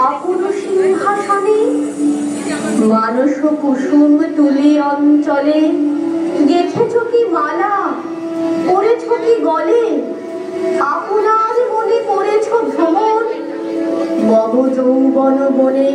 আপন সিংহাসনে মানস কুসুম তুলে অঞ্চলে গেথেছ কি মালা, পড়েছ কি গলে, আপনার মনে করেছ ভ্রমণ মম যৌবন বনে।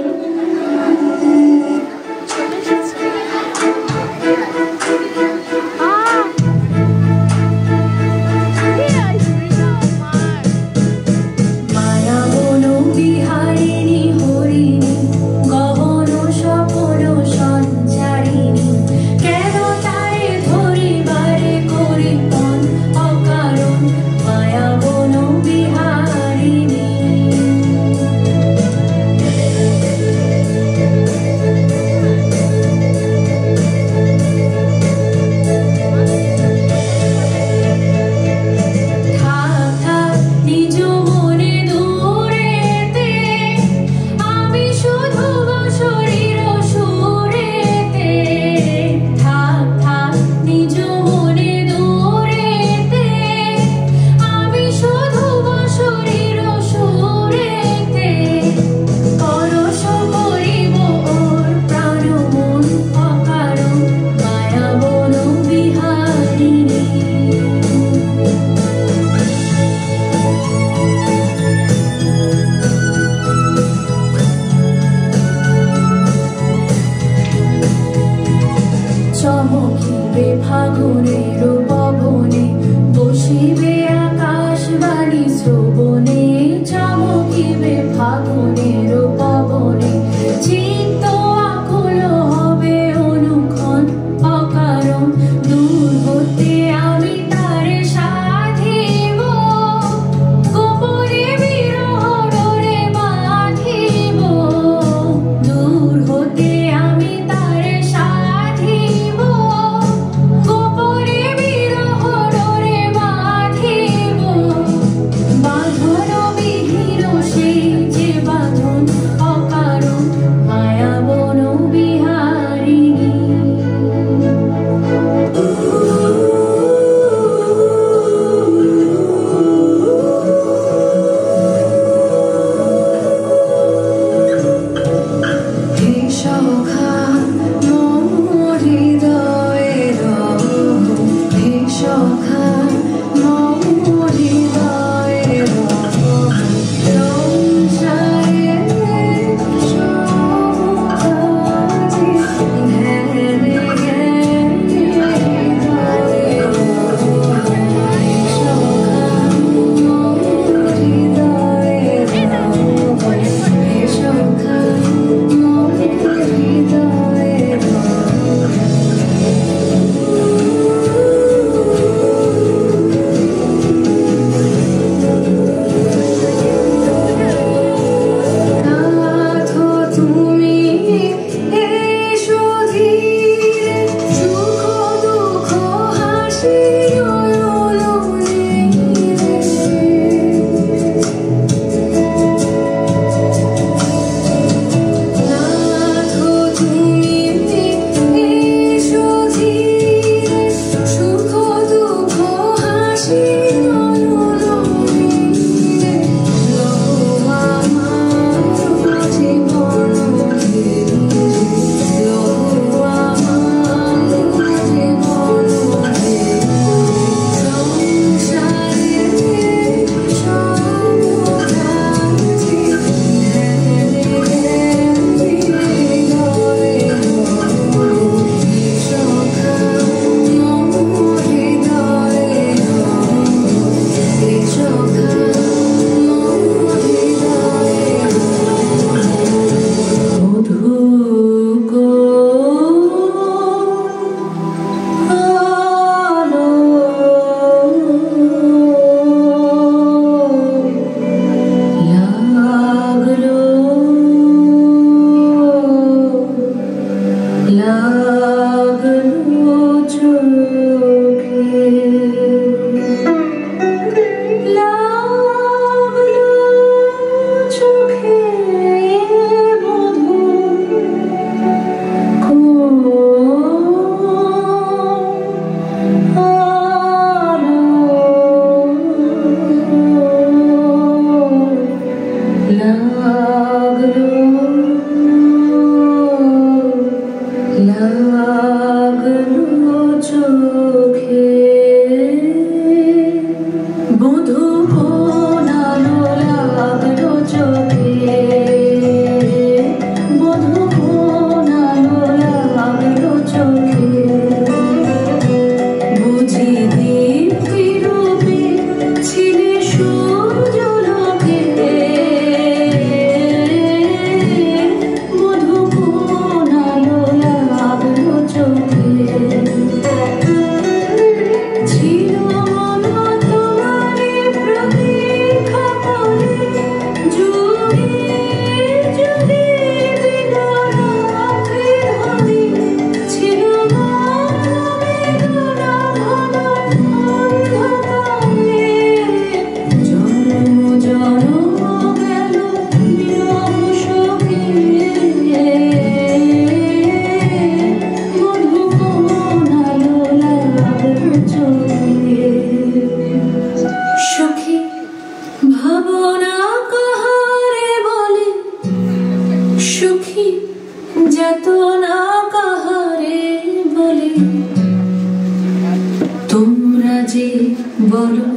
বলো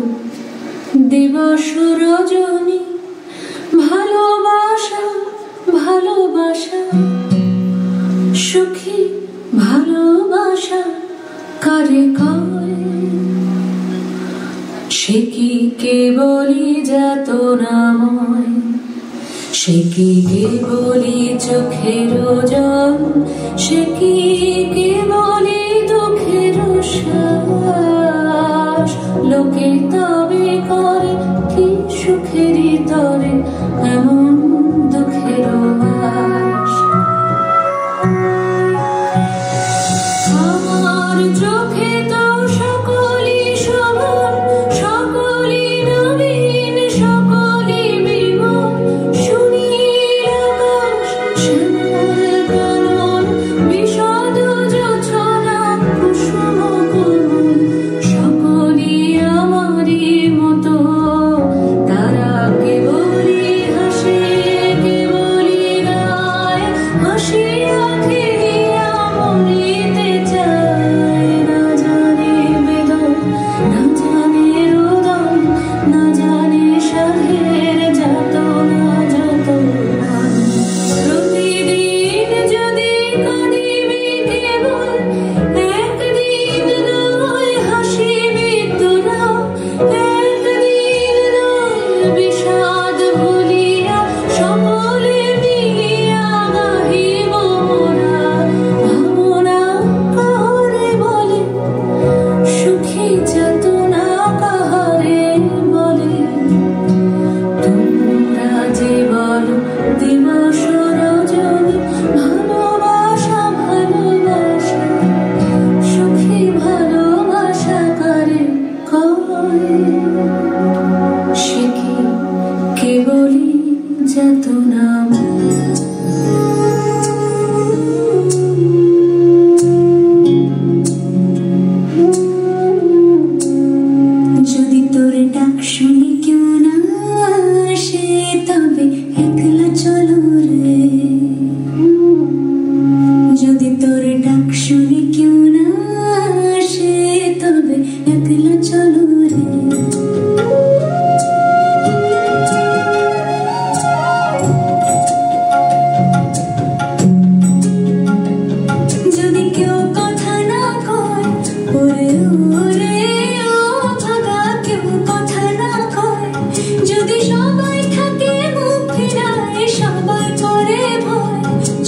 দিবস রজনী ভালোবাসা ভালোবাসা সুখী ভালোবাসা কারে কয় সে কি কেবলই যাতনাময় সে কি কেবলই চোখের জল সে কি কেবলই দুঃখের শ্বাস লোকে তবে করে কি সুখেরই তরে এমন দুঃখের বাস আমার চোখে তো সকলই সমান সকলই নবীন সকলই বিমল সুনীল আকাশ শ্যামল কানন বিষাদ জোছনা কুসুম কোমল সকলই আমারই মতো তারা কেবলই হাসে কেবলই গায় হাসিয়া খেলিয়া মরিতে চায় না জানে বেদন না জানে রোদন না জানে সাধের যাতনা যতনা প্রতিদিন যদি কাঁদিবি কেবল একদিন নয় হাসিবি তোরা একদিন নয় বিষাদ ভুলিয়া সকলে মিলিয়া গাহিব মোরা ভাবনা কাহারে বলে সুখী যাতনা কাহারে বলে তোমরা যে বলো দিবস রজনী ভালোবাসা ভালোবাসা সুখী ভালোবাসা কারে কয় সে কি কেবলই যাতনাময় যদি তোর ডাক শুনি কেউ না আসে তবে একলা চলো রে যদি তোর ডাক শুনি কেউ না আসে তবে একলা চলো রে যদি কেউ কথা না কয় ওরে ওরে ও ভাগা কেউ কথা না কয় যদি সবাই থাকে মুখ ফিরায় সবাই করে ভয়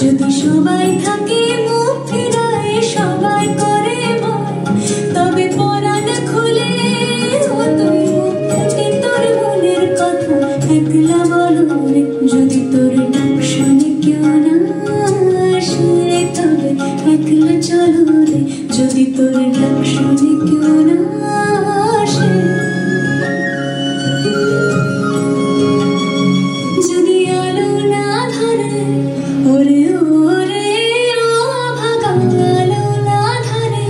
যদি সবাই থাকে মুখ ফিরায় সবাই করে ভয় তবে পরাণ খুলে ও তুই মুখ থেকে তোর মনের কথা একলা বলো রে যদি তোর ডাক শুনি কেউ না আসে তবে একলা চলো রে যদি তোর ডাক শুনি কেউ না আসে যদি আলো না ধরে ওরে ওরে ও ভাগা আলো না ধরে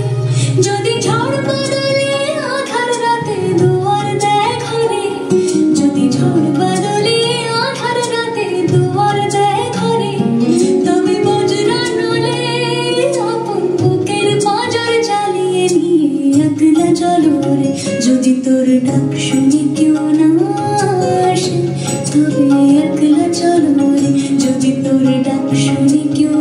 যদি ঝড় বদলে আধার রাতে দুয়ার দেয় ঘরে যদি ঝড় বদলে আধার রাতে দুয়ার দেয় ঘরে তবে বজরা নলে আপন বুকের পাঁজর জ্বালিয়ে নিয়ে একলা চলো রে যদি তোর ডাক শুনি কেউ না আসে তবে একলা চলো রে যদি তোর ডাক শুনি কেউ